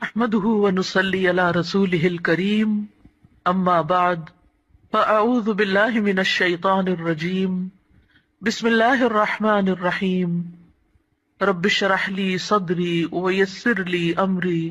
نحمده ونصلي على رسوله الكريم اما بعد فاعوذ بالله من الشيطان الرجيم بسم الله الرحمن الرحيم رب اشرح لي صدري ويسر لي امري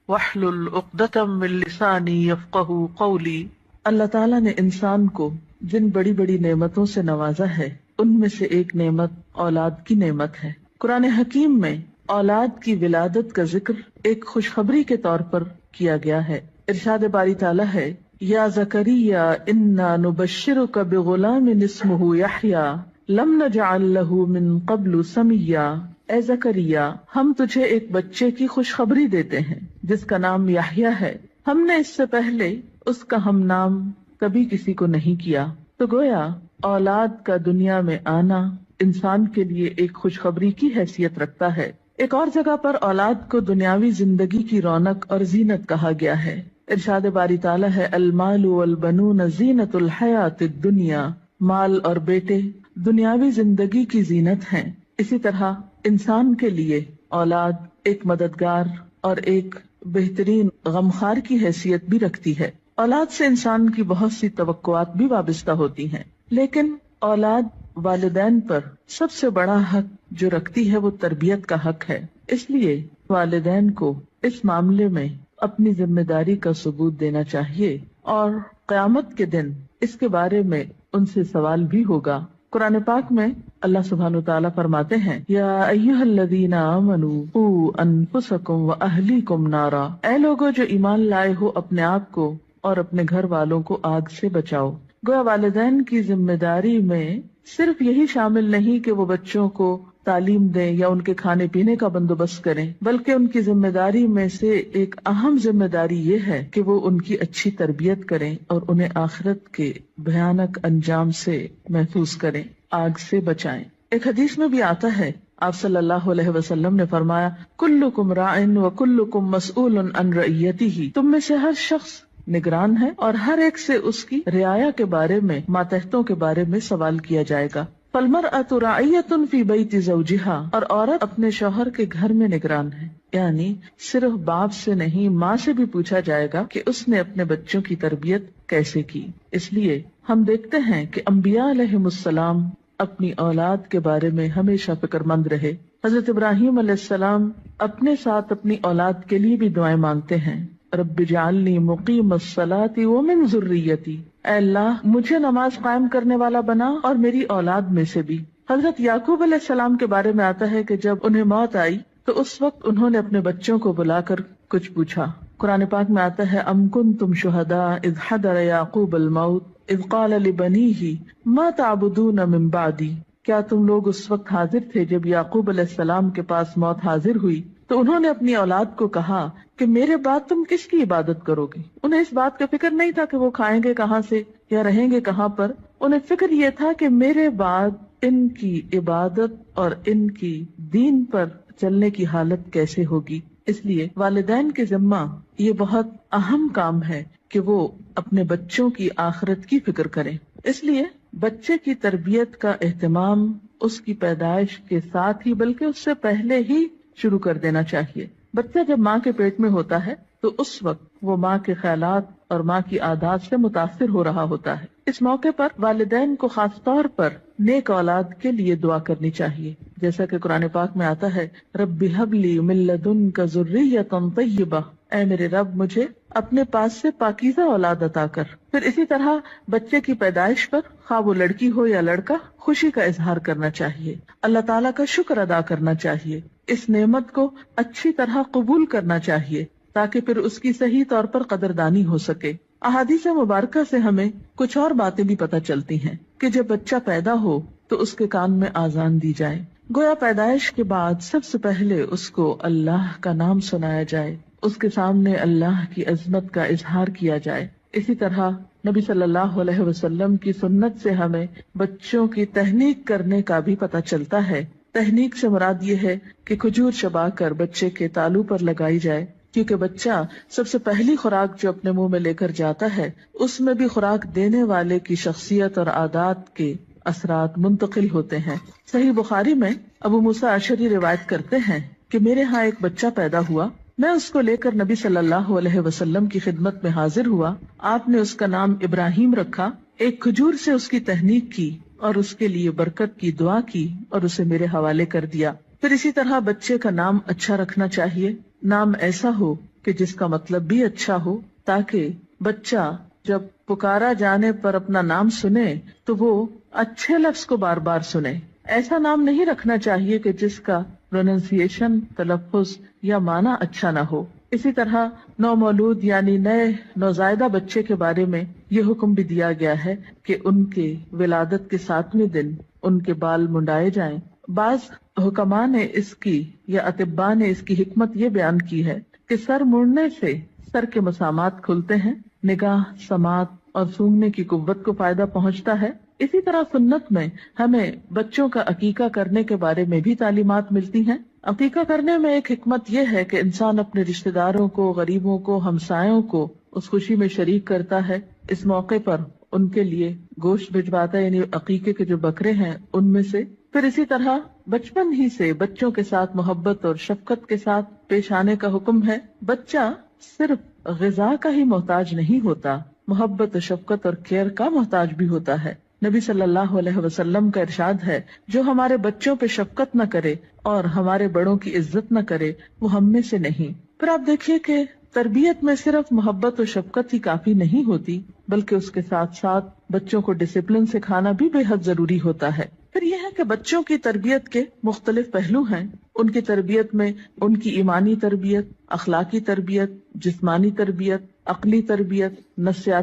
واحلل عقدة من لساني يفقهوا قولي۔ اللہ تعالیٰ نے انسان کو جن بڑی بڑی نعمتوں سے نوازا ہے ان میں سے ایک نعمت اولاد کی نعمت ہے۔ قرآن حکیم میں اولاد کی ولادت کا ذکر ایک خوشخبری کے طور پر کیا گیا ہے۔ ارشاد باری تعالیٰ ہے، یا زکریا انا نبشرک بغلام اسمہ یحییٰ لم نجعل لہ من قبل سمیا۔ اے زکریا، ہم تجھے ایک بچے کی خوشخبری دیتے ہیں جس کا نام یحییٰ ہے، ہم نے اس سے پہلے اس کا ہم نام کبھی کسی کو نہیں کیا۔ تو گویا اولاد کا دنیا میں آنا انسان کے لیے ایک خوشخبری کی حیثیت رکھتا ہے۔ ایک اور جگہ پر اولاد کو دنیاوی زندگی کی رونق اور زینت کہا گیا ہے۔ ارشاد باری تعالیٰ ہے، المال والبنون زینت الحیات الدنیا، مال اور بیٹے دنیاوی زندگی کی زینت ہیں۔ اسی طرح انسان کے لیے اولاد ایک مددگار اور ایک بہترین غمخار کی حیثیت بھی رکھتی ہے۔ اولاد سے انسان کی بہت سی توقعات بھی وابستہ ہوتی ہیں، لیکن اولاد والدین پر سب سے بڑا حق جو رکھتی ہے وہ تربیت کا حق ہے۔ اس لیے والدین کو اس معاملے میں اپنی ذمہ داری کا ثبوت دینا چاہیے، اور قیامت کے دن اس کے بارے میں ان سے سوال بھی ہوگا۔ قرآن پاک میں اللہ سبحانہ وتعالیٰ فرماتے ہیں، یا ایھا الذین آمنوا قوا انفسکم واہلیکم نارا، اے لوگو جو ایمان لائے ہو اپنے آپ کو اور اپنے گھر والوں کو آگ سے بچاؤ۔ گویا والدین کی ذمہ داری میں صرف یہی شامل نہیں کہ وہ بچوں کو تعلیم دیں یا ان کے کھانے پینے کا بندوبست کریں، بلکہ ان کی ذمہ داری میں سے ایک اہم ذمہ داری یہ ہے کہ وہ ان کی اچھی تربیت کریں اور انہیں آخرت کے بھیانک انجام سے محفوظ کریں، آگ سے بچائیں۔ ایک حدیث میں بھی آتا ہے، آپ صلی اللہ علیہ وسلم نے فرمایا، کلکم راع وکلکم مسئول عن رعیتہ، تم میں سے ہر شخص نگران ہے اور ہر ایک سے اس کی رعایا کے بارے میں، ماتحتوں کے بارے میں سوال کیا جائے گا۔ فالمرأة راعیۃ فی بیت زوجہا، اور عورت اپنے شوہر کے گھر میں نگران ہے، یعنی صرف باپ سے نہیں ماں سے بھی پوچھا جائے گا کہ اس نے اپنے بچوں کی تربیت کیسے کی۔ اس لیے ہم دیکھتے ہیں کہ انبیاء علیہم السلام اپنی اولاد کے بارے میں ہمیشہ فکر مند رہے۔ حضرت ابراہیم علیہ السلام اپنے ساتھ اپنی اولاد کے لیے بھی دعائیں مانگتے ہیں، رب اجعلنی مقیم الصلاۃ ومن ذریتی، اے اللہ مجھے نماز قائم کرنے والا بنا اور میری اولاد میں سے بھی۔ حضرت یعقوب علیہ السلام کے بارے میں آتا ہے کہ جب انہیں موت آئی تو اس وقت انہوں نے اپنے بچوں کو بلا کر کچھ پوچھا۔ قرآن پاک میں آتا ہے، ام کنتم شہداء اذ حضر یعقوب الموت اذ قال لبنیہ ما تعبدون من بعدی، کیا تم لوگ اس وقت حاضر تھے جب یعقوب علیہ السلام کے پاس موت حاضر ہوئی تو انہوں نے اپنی اولاد کو کہا کہ میرے بعد تم کس کی عبادت کرو گے؟ انہیں اس بات کا فکر نہیں تھا کہ وہ کھائیں گے کہاں سے یا رہیں گے کہاں پر، انہیں فکر یہ تھا کہ میرے بعد ان کی عبادت اور ان کی دین پر چلنے کی حالت کیسے ہوگی۔ اس لیے والدین کے ذمہ یہ بہت اہم کام ہے کہ وہ اپنے بچوں کی آخرت کی فکر کریں۔ اس لیے بچے کی تربیت کا اہتمام اس کی پیدائش کے ساتھ ہی بلکہ اس سے پہلے ہی شروع کر دینا چاہیے۔ بچہ جب ماں کے پیٹ میں ہوتا ہے تو اس وقت وہ ماں کے خیالات اور ماں کی عادات سے متاثر ہو رہا ہوتا ہے۔ اس موقع پر والدین کو خاص طور پر نیک اولاد کے لیے دعا کرنی چاہیے، جیسا کہ قرآن پاک میں آتا ہے، رب ہب لی من لدنک ذریۃ طیبہ، اے میرے رب مجھے اپنے پاس سے پاکیزہ اولاد عطا کر۔ پھر اسی طرح بچے کی پیدائش پر خواہ وہ لڑکی ہو یا لڑکا خوشی کا اظہار کرنا چاہیے، اللہ تعالیٰ کا شکر ادا کرنا چاہیے، اس نعمت کو اچھی طرح قبول کرنا چاہیے تاکہ پھر اس کی صحیح طور پر قدردانی ہو سکے۔ احادیث مبارکہ سے ہمیں کچھ اور باتیں بھی پتہ چلتی ہیں کہ جب بچہ پیدا ہو تو اس کے کان میں آذان دی جائے، گویا پیدائش کے بعد سب سے پہلے اس کو اللہ کا نام سنایا جائے، اس کے سامنے اللہ کی عظمت کا اظہار کیا جائے۔ اسی طرح نبی صلی اللہ علیہ وسلم کی سنت سے ہمیں بچوں کی تہنیک کرنے کا بھی پتہ چلتا ہے۔ تہنیک سے مراد یہ ہے کہ کھجور چبا کر بچے کے تالو پر لگائی جائے، کیونکہ بچہ سب سے پہلی خوراک جو اپنے منہ میں لے کر جاتا ہے اس میں بھی خوراک دینے والے کی شخصیت اور عادات کے اثرات منتقل ہوتے ہیں۔ صحیح بخاری میں ابو موسیٰ اشعری روایت کرتے ہیں کہ میرے ہاں ایک بچہ پیدا ہوا میں اس کو لے کر نبی صلی اللہ علیہ وسلم کی خدمت میں حاضر ہوا. آپ نے اس کا نام ابراہیم رکھا. ایک کھجور سے اس کی تہنیک کی اور اس کے لیے برکت کی دعا کی اور اسے میرے حوالے کر دیا. پھر اسی طرح بچے کا نام اچھا رکھنا چاہیے. نام ایسا ہو کہ جس کا مطلب بھی اچھا ہو، تاکہ بچہ جب پکارا جانے پر اپنا نام سنے تو وہ اچھے لفظ کو بار بار سنے. ایسا نام نہیں رکھنا چاہیے کہ جس کا پروننسیشن، تلفظ یا معنی اچھا نہ ہو. اسی طرح نومولود یعنی نئے نوزائیدہ بچے کے بارے میں یہ حکم بھی دیا گیا ہے کہ ان کے ولادت کے 7ویں دن ان کے بال منڈائے جائیں. بعض حکماء نے اس کی یا اطباء نے اس کی حکمت یہ بیان کی ہے کہ سر مڑنے سے سر کے مسامات کھلتے ہیں، نگاہ، سماعت اور سونگنے کی قوت کو فائدہ پہنچتا ہے. اسی طرح سنت میں ہمیں بچوں کا عقیقہ کرنے کے بارے میں بھی تعلیمات ملتی ہیں. عقیقہ کرنے میں ایک حکمت یہ ہے کہ انسان اپنے رشتہ داروں کو، غریبوں کو، ہمسایوں کو اس خوشی میں شریک کرتا ہے. اس موقع پر ان کے لیے گوشت بھجواتا ہے، یعنی عقیقے کے جو بکرے ہیں ان میں سے. پھر اسی طرح بچپن ہی سے بچوں کے ساتھ محبت اور شفقت کے ساتھ پیش آنے کا حکم ہے. بچہ صرف غذا کا ہی محتاج نہیں ہوتا، محبت و شفقت اور کیئر کا محتاج بھی ہوتا ہے. نبی صلی اللہ علیہ وسلم کا ارشاد ہے، جو ہمارے بچوں پہ شفقت نہ کرے اور ہمارے بڑوں کی عزت نہ کرے وہ ہم میں سے نہیں. پھر آپ دیکھیے کہ تربیت میں صرف محبت و شفقت ہی کافی نہیں ہوتی، بلکہ اس کے ساتھ ساتھ بچوں کو ڈسپلن سکھانا بھی بے حد ضروری ہوتا ہے. پھر یہ ہے کہ بچوں کی تربیت کے مختلف پہلو ہیں. ان کی تربیت میں ان کی ایمانی تربیت، اخلاقی تربیت، جسمانی تربیت، عقلی تربیت، نفسیاتی